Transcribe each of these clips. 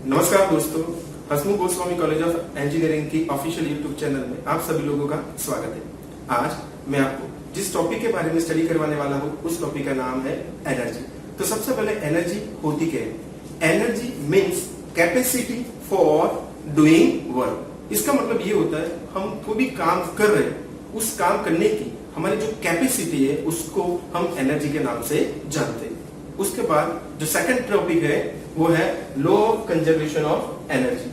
नमस्कार दोस्तों, हसमुख Goswami college of engineering की ऑफिशियल यूट्यूब चैनल में आप सभी लोगों का स्वागत है। आज मैं आपको जिस टॉपिक के बारे में स्टडी करवाने वाला हूँ उस टॉपिक का नाम है एनर्जी। तो सबसे पहले एनर्जी होती क्या है? Energy means capacity for doing work. इसका मतलब ये होता है हम कोई भी काम कर रहे हैं, उस काम करने की हमारी जो कैपेसिटी है उसको हम एनर्जी के नाम से जानते हैं। उसके बाद जो सेकंड टॉपिक है वो है law of conservation of energy.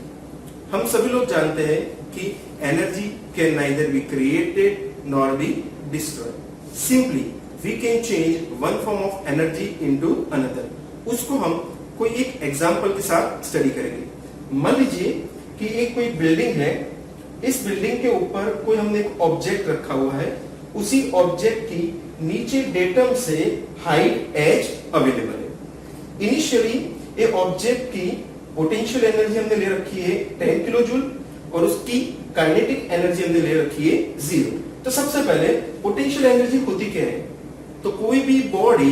हम सभी लोग जानते हैं कि energy can neither be created nor be destroyed, simply we can change one form of energy into another. उसको हम कोई एक एग्जांपल के साथ स्टडी करेंगे। मान लीजिए कि एक कोई बिल्डिंग है, इस बिल्डिंग के ऊपर कोई हमने एक ऑब्जेक्ट रखा हुआ है, उसी ऑब्जेक्ट की नीचे डेटम से हाइट एच अवेलेबल है। इनिशियली ये ऑब्जेक्ट की पोटेंशियल एनर्जी हमने ले रखी है 10 किलो जूल और उसकी काइनेटिक एनर्जी हमने ले रखी है 0। तो सबसे पहले पोटेंशियल एनर्जी होती क्या है? तो कोई भी बॉडी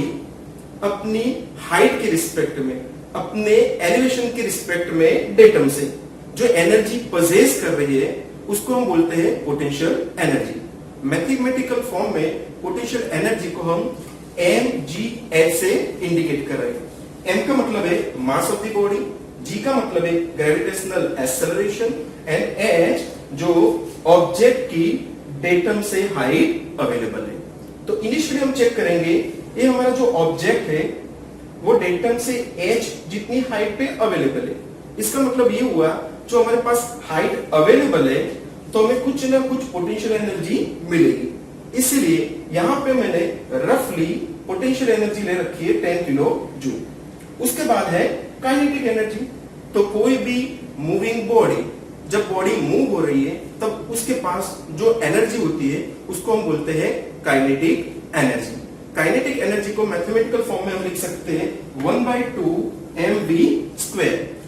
अपनी हाइट के रिस्पेक्ट में, अपने एलिवेशन के रिस्पेक्ट में डेटम से जो एनर्जी पोजेस कर रही है उसको हम बोलते हैं पोटेंशियल एनर्जी। मैथमेटिकल फॉर्म में पोटेंशियल एनर्जी को हम mgh से इंडिकेट कर रहे हैं। m का मतलब है mass of the body, g का मतलब है ग्रेविटेशनल एक्सेलरेशन एंड h जो ऑब्जेक्ट की डेटम से हाइट अवेलेबल है। तो इनिशियली हम चेक करेंगे ये हमारा जो ऑब्जेक्ट है वो डेटम से h जितनी हाइट पे अवेलेबल है। इसका मतलब ये हुआ जो हमारे पास हाइट अवेलेबल है तो हमें कुछ ना कुछ पोटेंशियल एनर्जी मिलेगी। इसलिए यहां पे मैंने रफली पोटेंशियल एनर्जी ले रखी है 10 किलो जूल। उसके बाद है काइनेटिक एनर्जी। तो कोई भी मूविंग बॉडी, जब बॉडी मूव हो रही है तब उसके पास जो एनर्जी होती है उसको हम बोलते हैं काइनेटिक एनर्जी। काइनेटिक एनर्जी को मैथमेटिकल फॉर्म में हम लिख सकते हैं 1/2 mv²।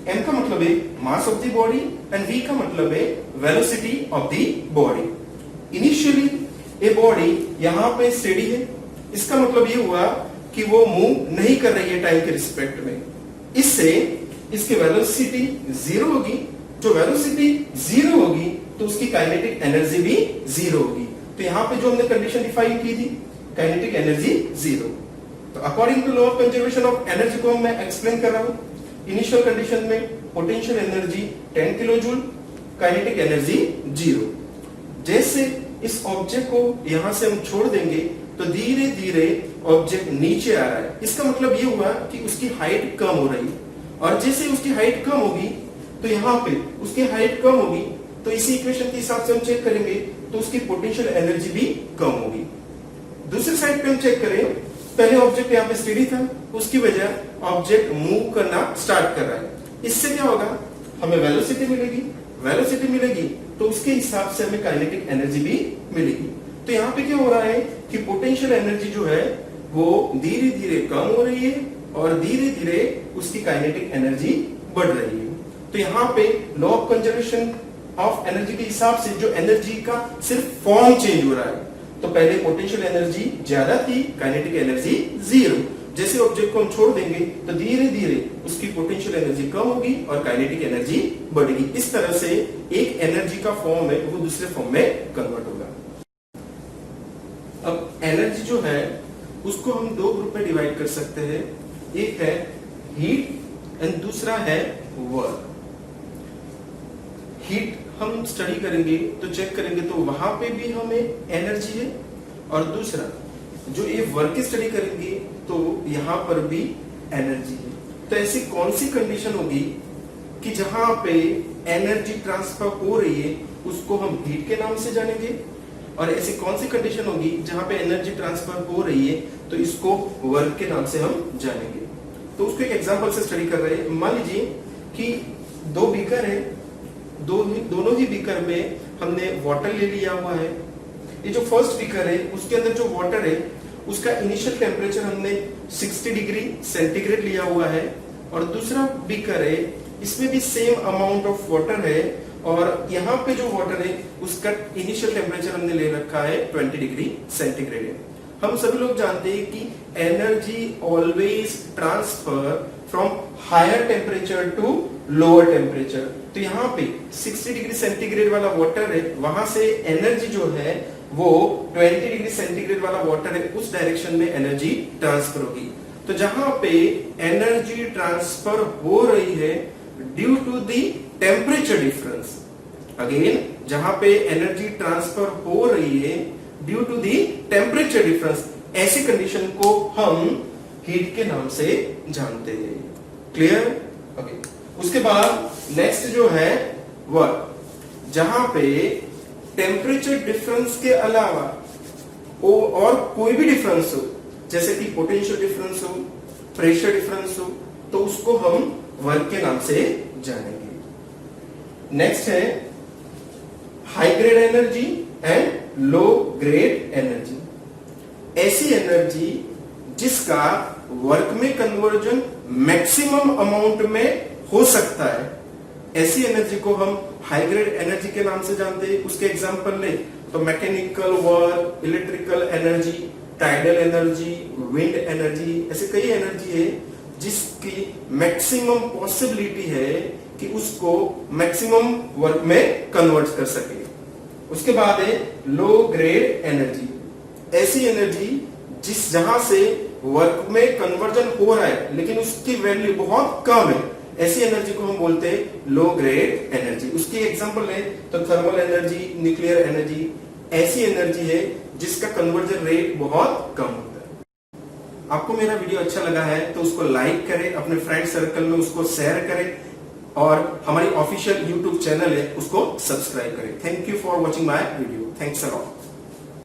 m का मतलब है mass of the body and v का मतलब है velocity of the body. Initially ये बॉडी यहाँ पे स्टेडी है, इसका मतलब ये हुआ कि वो मूव नहीं कर रही है टाइम के रिस्पेक्ट में। इससे इसकी वेलोसिटी 0 होगी। जो वेलोसिटी 0 होगी तो उसकी काइनेटिक एनर्जी भी 0 होगी। तो यहाँ पे जो हमने कंडीशन डिफाइन की थी काइनेटिक एनर्जी 0। तो according to law of conservation of energy को मैं एक्सप्लेन कर रहा हूँ। इनिशियल कंडीशन में potential energy 10 kilo joule, kinetic energy 0। जैसे इस ऑब्जेक्ट को यहां से हम छोड़ देंगे तो धीरे धीरे ऑब्जेक्ट नीचे आ रहा है। इसका मतलब ये हुआ कि उसकी हाइट कम हो रही है और जैसे उसकी हाइट कम होगी तो यहाँ पे उसकी हाइट कम होगी तो इसी इक्वेशन के हिसाब से हम चेक करेंगे तो उसकी पोटेंशियल एनर्जी भी कम होगी। दूसरी साइड पे हम चेक करें, पहले ऑब्जेक्ट यहाँ पे स्टेडी था, उसकी वजह ऑब्जेक्ट मूव करना स्टार्ट कर रहा है। इससे क्या होगा, हमें वेलोसिटी मिलेगी। वेलोसिटी मिलेगी तो उसके हिसाब से हमें काइनेटिक एनर्जी भी मिलेगी। तो यहाँ पे क्या हो रहा है कि पोटेंशियल एनर्जी जो है वो धीरे धीरे कम हो रही है और धीरे धीरे उसकी काइनेटिक एनर्जी बढ़ रही है। तो यहाँ पे law of conservation of energy के हिसाब से जो एनर्जी का सिर्फ फॉर्म चेंज हो रहा है। तो पहले पोटेंशियल एनर्जी ज्यादा थी, काइनेटिक एनर्जी 0। जैसे ऑब्जेक्ट को हम छोड़ देंगे तो धीरे धीरे उसकी पोटेंशियल एनर्जी कम होगी और काइनेटिक एनर्जी बढ़ेगी। इस तरह से एक एनर्जी का फॉर्म है वो दूसरे फॉर्म में कन्वर्ट होगा। अब एनर्जी जो है उसको हम दो ग्रुप में डिवाइड कर सकते हैं। एक है हीट एंड दूसरा है वर्क। हीट हम स्टडी करेंगे तो चेक करेंगे तो वहां पे भी हमें एनर्जी है और दूसरा जो ये वर्क स्टडी करेंगे तो यहां पर भी एनर्जी है। तो ऐसी कौन सी कंडीशन होगी कि जहां पे एनर्जी ट्रांसफर हो रही है उसको हम हीट के नाम से जानेंगे और ऐसी कौन सी कंडीशन होगी जहां पे एनर्जी ट्रांसफर हो रही है तो इसको वर्क के नाम से हम जानेंगे। तो उसको एक एग्जांपल से स्टडी कर रहे हैं। मान लीजिए कि दो बीकर है, दोनों ही बीकर में हमने वाटर ले लिया हुआ है। ये जो फर्स्ट बीकर है उसके अंदर जो वाटर है उसका इनिशियल टेम्परेचर हमने 60 डिग्री सेंटीग्रेड लिया हुआ है और दूसरा बीकर है इसमें भी सेम अमाउंट ऑफ वाटर है और यहाँ पे जो वाटर है उसका इनिशियल टेम्परेचर हमने ले रखा है 20 डिग्री सेंटीग्रेड है। हम सभी लोग जानते हैं कि energy always transfer from higher temperature to lower temperature. तो यहाँ पे 60 डिग्री सेंटीग्रेड वाला वाटर है, वहां से एनर्जी जो है वो 20 डिग्री सेंटीग्रेड वाला वाटर है, उस डायरेक्शन में एनर्जी ट्रांसफर होगी। तो जहां पे एनर्जी ट्रांसफर हो रही है due to the temperature difference, again जहां पे एनर्जी ट्रांसफर हो रही है due to the temperature difference, ऐसी कंडीशन को हम हीट के नाम से जानते हैं। क्लियर? ओके। उसके बाद नेक्स्ट जो है वर्क, जहां पे टेम्परेचर डिफरेंस के अलावा और कोई भी डिफरेंस हो, जैसे कि पोटेंशियल डिफरेंस हो, प्रेशर डिफरेंस हो, तो उसको हम वर्क के नाम से जानेंगे। नेक्स्ट है high grade energy and low grade energy. ऐसी एनर्जी जिसका वर्क में कन्वर्जन मैक्सिमम अमाउंट में हो सकता है, ऐसी एनर्जी को हम हाई ग्रेड एनर्जी के नाम से जानते हैं। उसके एग्जांपल ले तो mechanical work, electrical energy, tidal energy, wind energy, ऐसे कई एनर्जी है जिसकी मैक्सिमम पॉसिबिलिटी है कि उसको मैक्सिमम वर्क में कन्वर्ट कर सके। उसके बाद है लो ग्रेड एनर्जी। ऐसी एनर्जी जहां से वर्क में कन्वर्जन हो रहा है लेकिन उसकी वैल्यू बहुत कम है, ऐसी एनर्जी को हम बोलते हैं लो ग्रेड एनर्जी। उसकी एग्जांपल है तो थर्मल एनर्जी, न्यूक्लियर एनर्जी, ऐसी एनर्जी है जिसका कन्वर्जन रेट बहुत कम होता है। आपको मेरा वीडियो अच्छा लगा है तो उसको लाइक करें, अपने फ्रेंड सर्कल में उसको शेयर करें और हमारी ऑफिशियल यूट्यूब चैनल है उसको सब्सक्राइब करें। Thank you for watching my video. Thanks a lot.